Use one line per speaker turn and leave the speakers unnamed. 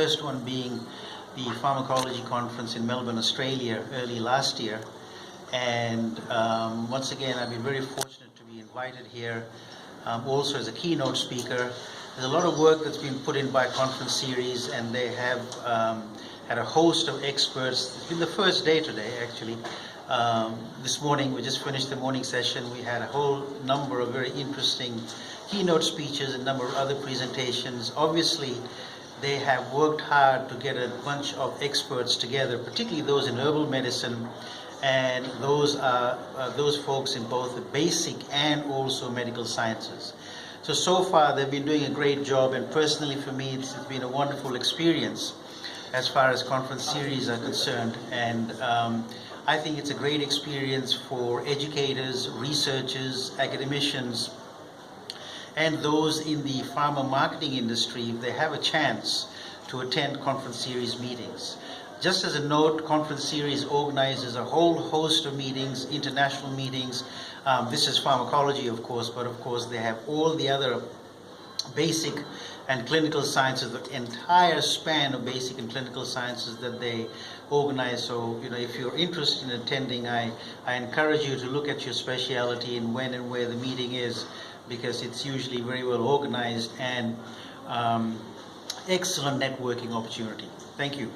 first one being the Pharmacology Conference in Melbourne, Australia, early last year. And once again, I've been very fortunate to be invited here, also as a keynote speaker. There's a lot of work that's been put in by conference series, and they have had a host of experts. It's been the first day today, actually. This morning, we just finished the morning session. We had a whole number of very interesting keynote speeches, a number of other presentations. Obviously, they have worked hard to get a bunch of experts together, particularly those in herbal medicine, and those folks in both the basic and also medical sciences. So far they've been doing a great job, and personally for me it's been a wonderful experience as far as conference series are concerned. And I think it's a great experience for educators, researchers, academicians, and those in the pharma marketing industry if they have a chance to attend conference series meetings. Just as a note, conference series organizes a whole host of meetings, international meetings. This is pharmacology, of course, but of course they have all the other basic and clinical sciences, the entire span of basic and clinical sciences that they organize. So, if you're interested in attending, I encourage you to look at your specialty and when and where the meeting is, because it's usually very well organized and excellent networking opportunity. Thank you.